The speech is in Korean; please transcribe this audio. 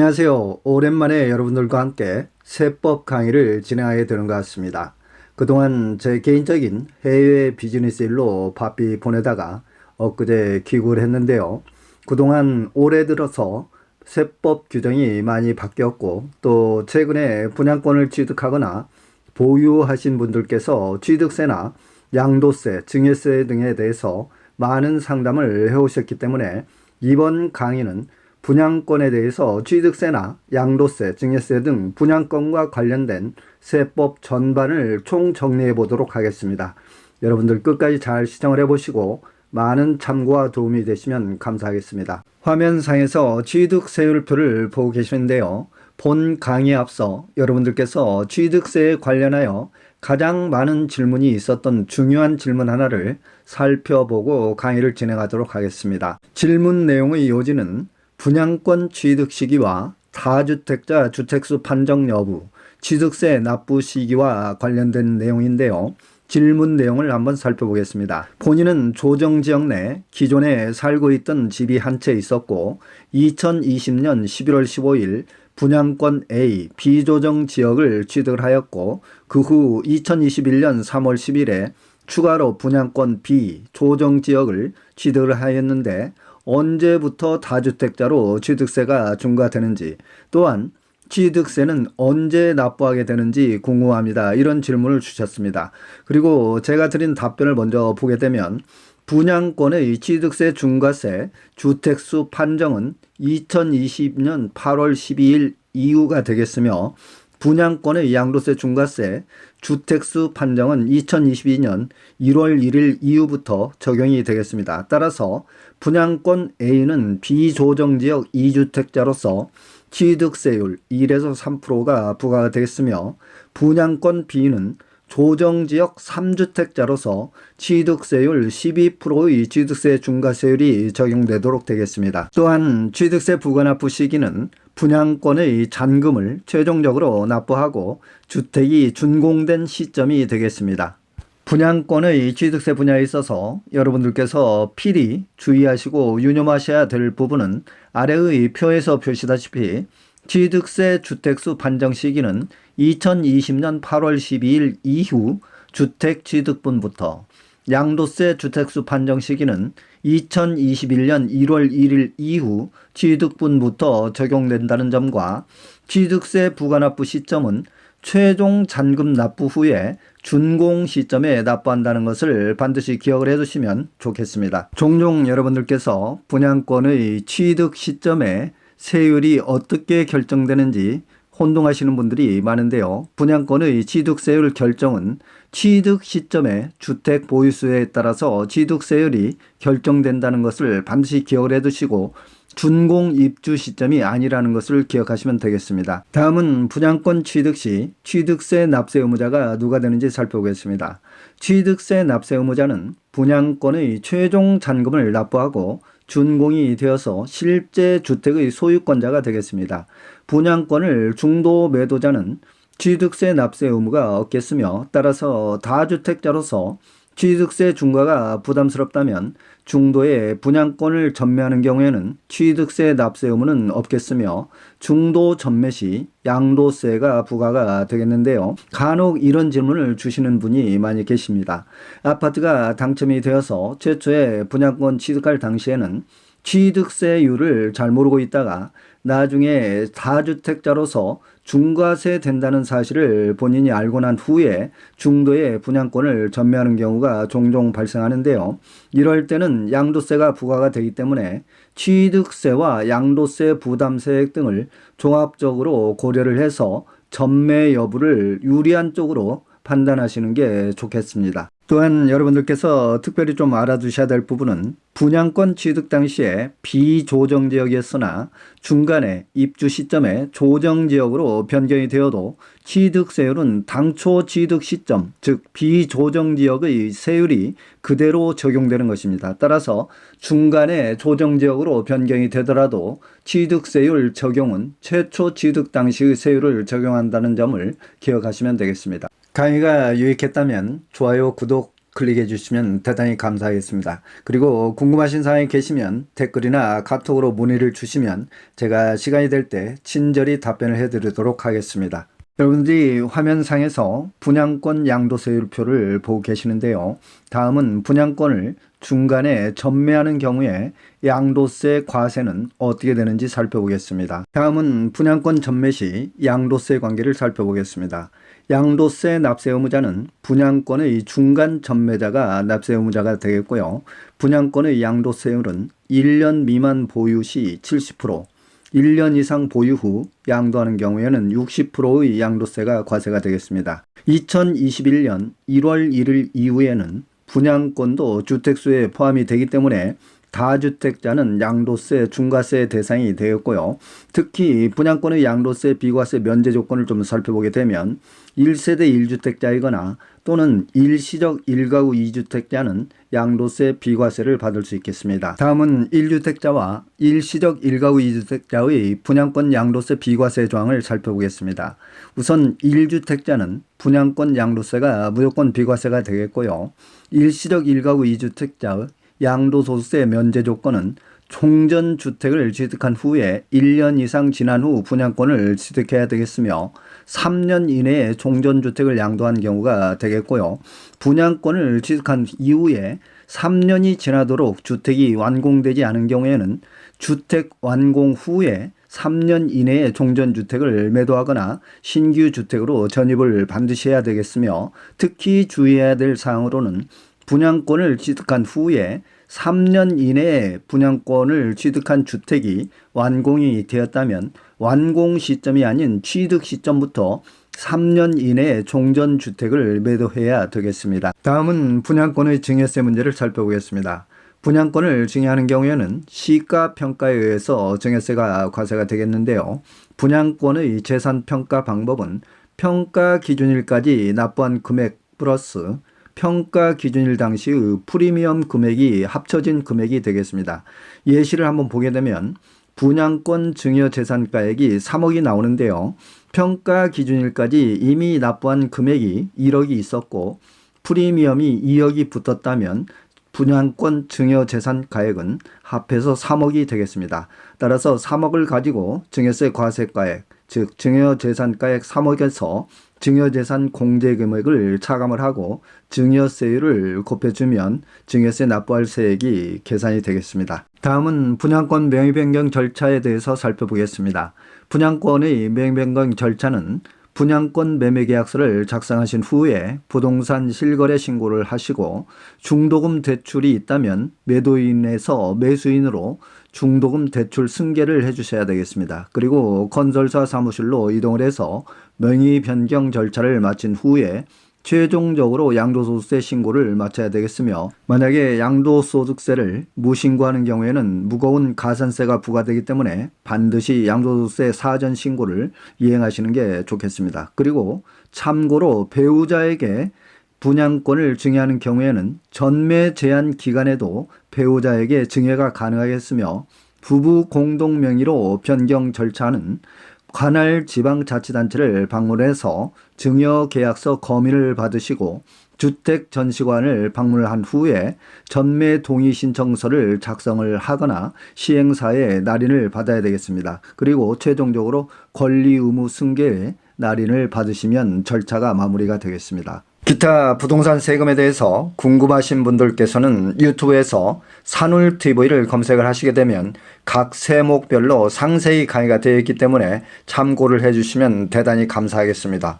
안녕하세요. 오랜만에 여러분들과 함께 세법 강의를 진행하게 되는 것 같습니다. 그동안 제 개인적인 해외 비즈니스 일로 바삐 보내다가 엊그제 귀국을 했는데요. 그동안 올해 들어서 세법 규정이 많이 바뀌었고 또 최근에 분양권을 취득하거나 보유하신 분들께서 취득세나 양도세, 증여세 등에 대해서 많은 상담을 해오셨기 때문에 이번 강의는 분양권에 대해서 취득세나 양도세, 증여세 등 분양권과 관련된 세법 전반을 총정리해 보도록 하겠습니다. 여러분들 끝까지 잘 시청을 해보시고 많은 참고와 도움이 되시면 감사하겠습니다. 화면상에서 취득세율표를 보고 계시는데요. 본 강의에 앞서 여러분들께서 취득세에 관련하여 가장 많은 질문이 있었던 중요한 질문 하나를 살펴보고 강의를 진행하도록 하겠습니다. 질문 내용의 요지는 분양권 취득 시기와 다주택자 주택수 판정 여부, 취득세 납부 시기와 관련된 내용인데요. 질문 내용을 한번 살펴보겠습니다. 본인은 조정지역 내 기존에 살고 있던 집이 한 채 있었고 2020년 11월 15일 분양권 A 비조정지역을 취득을 하였고 그 후 2021년 3월 10일에 추가로 분양권 B 조정지역을 취득을 하였는데 언제부터 다주택자로 취득세가 중과되는지, 또한 취득세는 언제 납부하게 되는지 궁금합니다. 이런 질문을 주셨습니다. 그리고 제가 드린 답변을 먼저 보게 되면 분양권의 취득세 중과세 주택수 판정은 2020년 8월 12일 이후가 되겠으며 분양권의 양도세 중과세 주택수 판정은 2022년 1월 1일 이후부터 적용이 되겠습니다. 따라서 분양권 A는 비조정지역 2주택자로서 취득세율 1에서 3%가 부과가 되겠으며 분양권 B는 조정지역 3주택자로서 취득세율 12%의 취득세 중과세율이 적용되도록 되겠습니다. 또한 취득세 부과납부 시기는 분양권의 잔금을 최종적으로 납부하고 주택이 준공된 시점이 되겠습니다. 분양권의 취득세 분야에 있어서 여러분들께서 필히 주의하시고 유념하셔야 될 부분은 아래의 표에서 표시다시피 취득세 주택수 판정 시기는 2020년 8월 12일 이후 주택 취득분부터, 양도세 주택수 판정 시기는 2021년 1월 1일 이후 취득분부터 적용된다는 점과 취득세 부과납부 시점은 최종 잔금 납부 후에 준공 시점에 납부한다는 것을 반드시 기억을 해두시면 좋겠습니다. 종종 여러분들께서 분양권의 취득 시점에 세율이 어떻게 결정되는지 혼동하시는 분들이 많은데요. 분양권의 취득세율 결정은 취득 시점에 주택 보유수에 따라서 취득세율이 결정된다는 것을 반드시 기억을 해두시고 준공 입주 시점이 아니라는 것을 기억하시면 되겠습니다. 다음은 분양권 취득 시 취득세 납세 의무자가 누가 되는지 살펴보겠습니다. 취득세 납세 의무자는 분양권의 최종 잔금을 납부하고 준공이 되어서 실제 주택의 소유권자가 되겠습니다. 분양권을 중도 매도자는 취득세 납세 의무가 없겠으며 따라서 다주택자로서 취득세 중과가 부담스럽다면 중도에 분양권을 전매하는 경우에는 취득세 납세 의무는 없겠으며 중도 전매 시 양도세가 부과가 되겠는데요. 간혹 이런 질문을 주시는 분이 많이 계십니다. 아파트가 당첨이 되어서 최초에 분양권 취득할 당시에는 취득세율을 잘 모르고 있다가 나중에 다주택자로서 중과세 된다는 사실을 본인이 알고 난 후에 중도에 분양권을 전매하는 경우가 종종 발생하는데요. 이럴 때는 양도세가 부과가 되기 때문에 취득세와 양도세 부담세액 등을 종합적으로 고려를 해서 전매 여부를 유리한 쪽으로 판단하시는 게 좋겠습니다. 또한 여러분들께서 특별히 좀 알아두셔야 될 부분은 분양권 취득 당시에 비조정지역이었으나 중간에 입주 시점에 조정지역으로 변경이 되어도 취득세율은 당초 취득 시점, 즉 비조정지역의 세율이 그대로 적용되는 것입니다. 따라서 중간에 조정지역으로 변경이 되더라도 취득세율 적용은 최초 취득 당시의 세율을 적용한다는 점을 기억하시면 되겠습니다. 강의가 유익했다면 좋아요, 구독, 클릭해 주시면 대단히 감사하겠습니다. 그리고 궁금하신 사항이 계시면 댓글이나 카톡으로 문의를 주시면 제가 시간이 될 때 친절히 답변을 해드리도록 하겠습니다. 여러분들이 화면상에서 분양권 양도세율표를 보고 계시는데요. 다음은 분양권을 중간에 전매하는 경우에 양도세 과세는 어떻게 되는지 살펴보겠습니다. 다음은 분양권 전매 시 양도세 관계를 살펴보겠습니다. 양도세 납세 의무자는 분양권의 중간 전매자가 납세 의무자가 되겠고요. 분양권의 양도세율은 1년 미만 보유 시 70%, 1년 이상 보유 후 양도하는 경우에는 60%의 양도세가 과세가 되겠습니다. 2021년 1월 1일 이후에는 분양권도 주택수에 포함이 되기 때문에 다주택자는 양도세 중과세 대상이 되었고요. 특히 분양권의 양도세 비과세 면제 조건을 좀 살펴보게 되면 1세대 1주택자이거나 또는 일시적 1가구 2주택자는 양도세 비과세를 받을 수 있겠습니다. 다음은 1주택자와 일시적 1가구 2주택자의 분양권 양도세 비과세 조항을 살펴보겠습니다. 우선 1주택자는 분양권 양도세가 무조건 비과세가 되겠고요. 일시적 1가구 2주택자의 양도소득세 면제 조건은 총전주택을 취득한 후에 1년 이상 지난 후 분양권을 취득해야 되겠으며 3년 이내에 총전주택을 양도한 경우가 되겠고요. 분양권을 취득한 이후에 3년이 지나도록 주택이 완공되지 않은 경우에는 주택 완공 후에 3년 이내에 종전주택을 매도하거나 신규 주택으로 전입을 반드시 해야 되겠으며 특히 주의해야 될 사항으로는 분양권을 취득한 후에 3년 이내에 분양권을 취득한 주택이 완공이 되었다면 완공 시점이 아닌 취득 시점부터 3년 이내에 종전주택을 매도해야 되겠습니다. 다음은 분양권의 증여세 문제를 살펴보겠습니다. 분양권을 증여하는 경우에는 시가평가에 의해서 증여세가 과세가 되겠는데요. 분양권의 재산평가 방법은 평가 기준일까지 납부한 금액 플러스 평가 기준일 당시의 프리미엄 금액이 합쳐진 금액이 되겠습니다. 예시를 한번 보게 되면 분양권 증여 재산가액이 3억이 나오는데요. 평가 기준일까지 이미 납부한 금액이 1억이 있었고 프리미엄이 2억이 붙었다면 분양권 증여 재산가액은 합해서 3억이 되겠습니다. 따라서 3억을 가지고 증여세 과세가액, 즉 증여재산가액 3억에서 증여재산 공제금액을 차감을 하고 증여세율을 곱해주면 증여세 납부할 세액이 계산이 되겠습니다. 다음은 분양권 명의변경 절차에 대해서 살펴보겠습니다. 분양권의 명의변경 절차는 분양권 매매계약서를 작성하신 후에 부동산 실거래 신고를 하시고 중도금 대출이 있다면 매도인에서 매수인으로 중도금 대출 승계를 해주셔야 되겠습니다. 그리고 건설사 사무실로 이동을 해서 명의 변경 절차를 마친 후에 최종적으로 양도소득세 신고를 마쳐야 되겠으며 만약에 양도소득세를 무신고하는 경우에는 무거운 가산세가 부과되기 때문에 반드시 양도소득세 사전 신고를 이행하시는 게 좋겠습니다. 그리고 참고로 배우자에게 분양권을 증여하는 경우에는 전매 제한 기간에도 배우자에게 증여가 가능하겠으며 부부 공동 명의로 변경 절차는 관할 지방자치단체를 방문해서 증여계약서 검의를 받으시고 주택전시관을 방문한 후에 전매 동의 신청서를 작성을 하거나 시행사에 날인을 받아야 되겠습니다. 그리고 최종적으로 권리 의무 승계의 날인을 받으시면 절차가 마무리가 되겠습니다. 기타 부동산 세금에 대해서 궁금하신 분들께서는 유튜브에서 산울TV를 검색을 하시게 되면 각 세목별로 상세히 강의가 되어 있기 때문에 참고를 해주시면 대단히 감사하겠습니다.